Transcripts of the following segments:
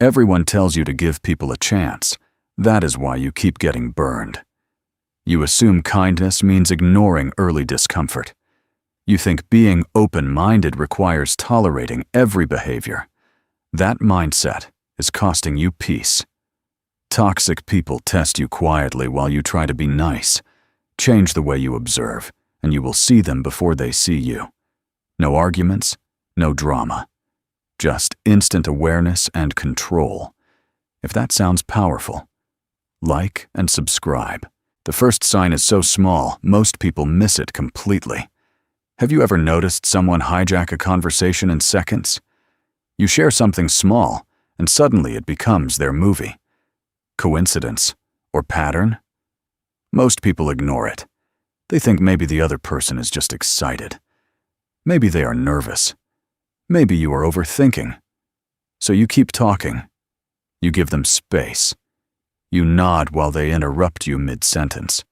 Everyone tells you to give people a chance. That is why you keep getting burned. You assume kindness means ignoring early discomfort. You think being open-minded requires tolerating every behavior. That mindset is costing you peace. Toxic people test you quietly while you try to be nice. Change the way you observe, and you will see them before they see you. No arguments, no drama. Just instant awareness and control. If that sounds powerful, like and subscribe. The first sign is so small, most people miss it completely. Have you ever noticed someone hijack a conversation in seconds? You share something small, and suddenly it becomes their movie. Coincidence or pattern? Most people ignore it. They think maybe the other person is just excited. Maybe they are nervous. Maybe you are overthinking. So you keep talking. You give them space. You nod while they interrupt you mid-sentence.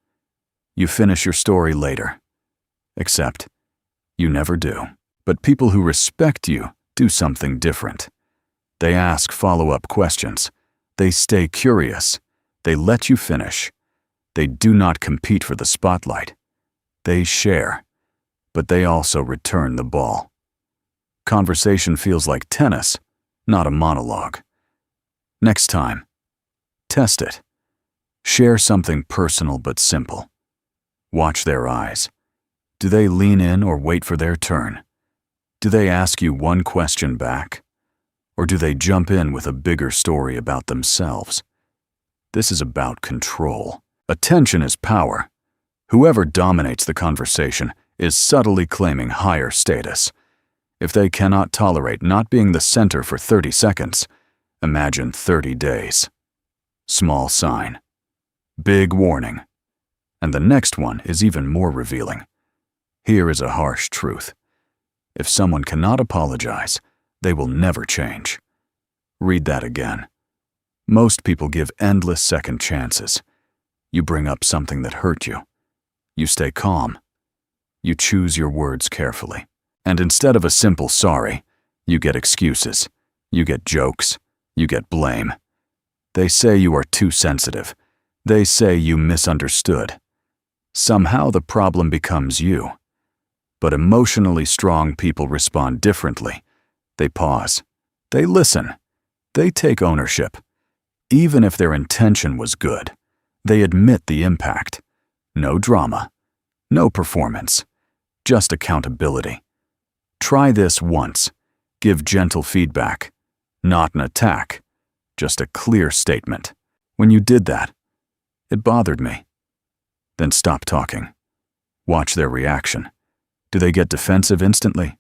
You finish your story later. Except, you never do. But people who respect you do something different. They ask follow-up questions. They stay curious. They let you finish. They do not compete for the spotlight. They share, but they also return the ball. Conversation feels like tennis, not a monologue. Next time, test it. Share something personal but simple. Watch their eyes. Do they lean in or wait for their turn? Do they ask you one question back? Or do they jump in with a bigger story about themselves? This is about control. Attention is power. Whoever dominates the conversation is subtly claiming higher status. If they cannot tolerate not being the center for 30 seconds, imagine 30 days. Small sign. Big warning. And the next one is even more revealing. Here is a harsh truth. If someone cannot apologize, they will never change. Read that again. Most people give endless second chances. You bring up something that hurt you. You stay calm. You choose your words carefully. And instead of a simple sorry, you get excuses. You get jokes. You get blame. They say you are too sensitive. They say you misunderstood. Somehow the problem becomes you. But emotionally strong people respond differently. They pause. They listen. They take ownership. Even if their intention was good, they admit the impact. No drama. No performance. Just accountability. Try this once. Give gentle feedback. Not an attack. Just a clear statement. When you did that, it bothered me. Then stop talking. Watch their reaction. Do they get defensive instantly?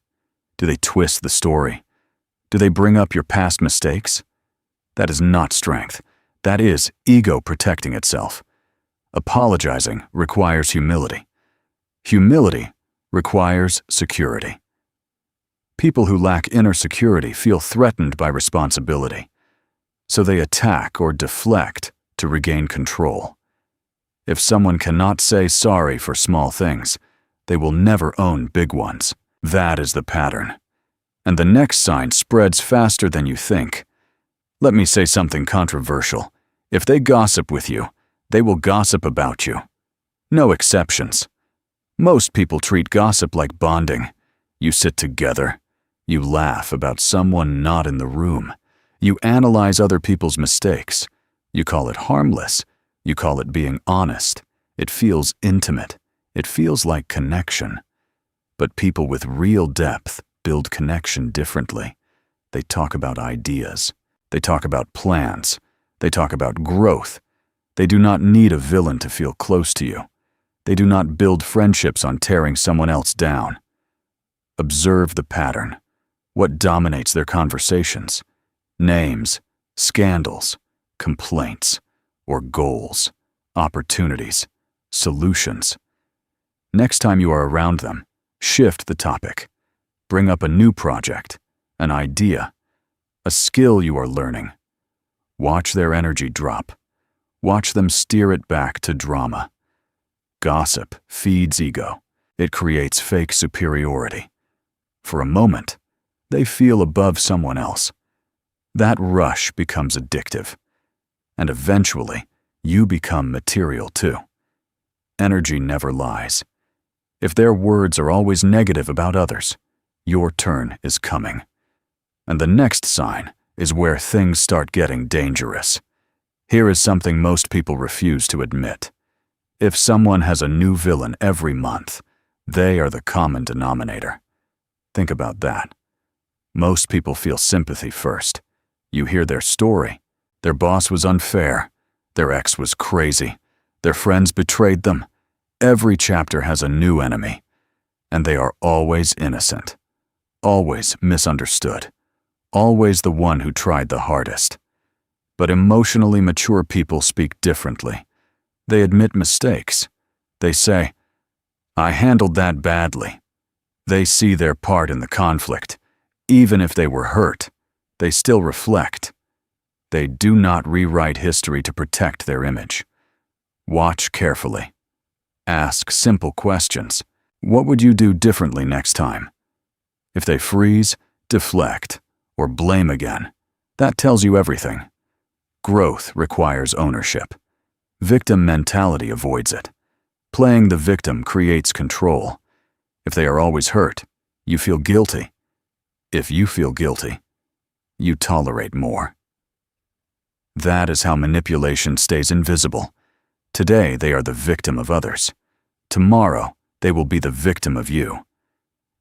Do they twist the story? Do they bring up your past mistakes? That is not strength. That is ego protecting itself. Apologizing requires humility. Humility requires security. People who lack inner security feel threatened by responsibility, so they attack or deflect to regain control. If someone cannot say sorry for small things, they will never own big ones. That is the pattern. And the next sign spreads faster than you think. Let me say something controversial. If they gossip with you, they will gossip about you. No exceptions. Most people treat gossip like bonding. You sit together. You laugh about someone not in the room. You analyze other people's mistakes. You call it harmless. You call it being honest. It feels intimate. It feels like connection. But people with real depth build connection differently. They talk about ideas. They talk about plans. They talk about growth. They do not need a villain to feel close to you. They do not build friendships on tearing someone else down. Observe the pattern. What dominates their conversations? Names, scandals, complaints, or goals, opportunities, solutions. Next time you are around them, shift the topic. Bring up a new project, an idea, a skill you are learning. Watch their energy drop. Watch them steer it back to drama. Gossip feeds ego. It creates fake superiority. For a moment, they feel above someone else. That rush becomes addictive. And eventually, you become material too. Energy never lies. If their words are always negative about others, your turn is coming. And the next sign is where things start getting dangerous. Here is something most people refuse to admit. If someone has a new villain every month, they are the common denominator. Think about that. Most people feel sympathy first. You hear their story. Their boss was unfair. Their ex was crazy. Their friends betrayed them. Every chapter has a new enemy. And they are always innocent. Always misunderstood. Always the one who tried the hardest. But emotionally mature people speak differently. They admit mistakes. They say, "I handled that badly." They see their part in the conflict. Even if they were hurt, they still reflect. They do not rewrite history to protect their image. Watch carefully. Ask simple questions. What would you do differently next time? If they freeze, deflect, or blame again, that tells you everything. Growth requires ownership. Victim mentality avoids it. Playing the victim creates control. If they are always hurt, you feel guilty. If you feel guilty, you tolerate more. That is how manipulation stays invisible. Today, they are the victim of others. Tomorrow, they will be the victim of you.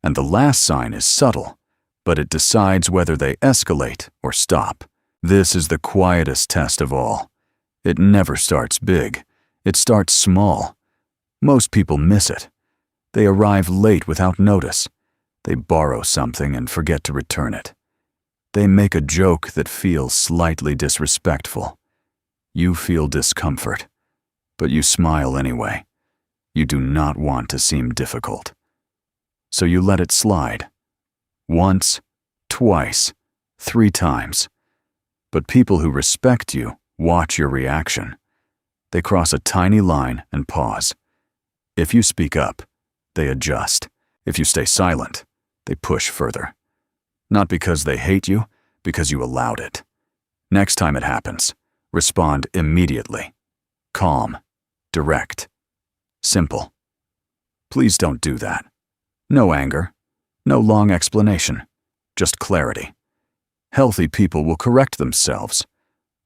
And the last sign is subtle, but it decides whether they escalate or stop. This is the quietest test of all. It never starts big. It starts small. Most people miss it. They arrive late without notice. They borrow something and forget to return it. They make a joke that feels slightly disrespectful. You feel discomfort, but you smile anyway. You do not want to seem difficult. So you let it slide. Once, twice, 3 times. But people who respect you watch your reaction. They cross a tiny line and pause. If you speak up, they adjust. If you stay silent, they push further. Not because they hate you, because you allowed it. Next time it happens, respond immediately. Calm, direct, simple. Please don't do that. No anger, no long explanation, just clarity. Healthy people will correct themselves.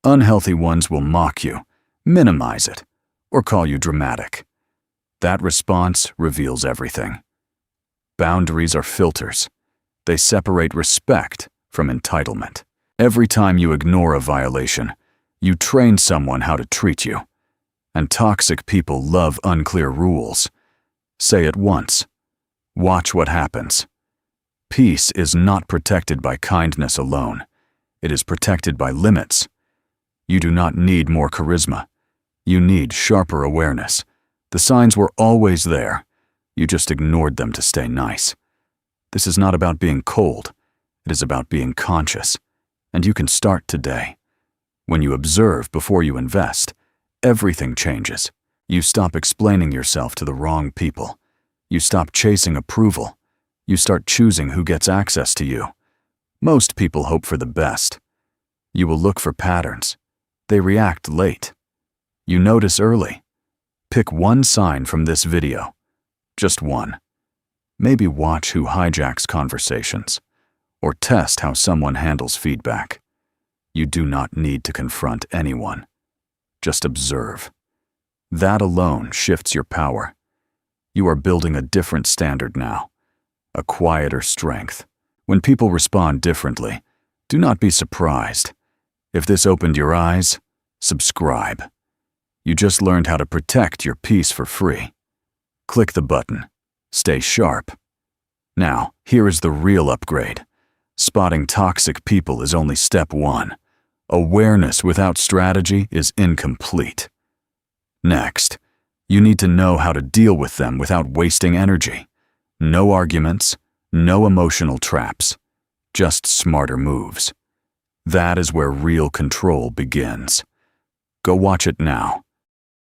Unhealthy ones will mock you, minimize it, or call you dramatic. That response reveals everything. Boundaries are filters. They separate respect from entitlement. Every time you ignore a violation, you train someone how to treat you. And toxic people love unclear rules. Say it once. Watch what happens. Peace is not protected by kindness alone. It is protected by limits. You do not need more charisma. You need sharper awareness. The signs were always there. You just ignored them to stay nice. This is not about being cold. It is about being conscious. And you can start today. When you observe before you invest, everything changes. You stop explaining yourself to the wrong people. You stop chasing approval. You start choosing who gets access to you. Most people hope for the best. You will look for patterns. They react late. You notice early. Pick one sign from this video. Just one. Maybe watch who hijacks conversations, or test how someone handles feedback. You do not need to confront anyone. Just observe. That alone shifts your power. You are building a different standard now, a quieter strength. When people respond differently, do not be surprised. If this opened your eyes, subscribe. You just learned how to protect your peace for free. Click the button. Stay sharp. Now, here is the real upgrade. Spotting toxic people is only step 1. Awareness without strategy is incomplete. Next, you need to know how to deal with them without wasting energy. No arguments, no emotional traps, just smarter moves. That is where real control begins. Go watch it now.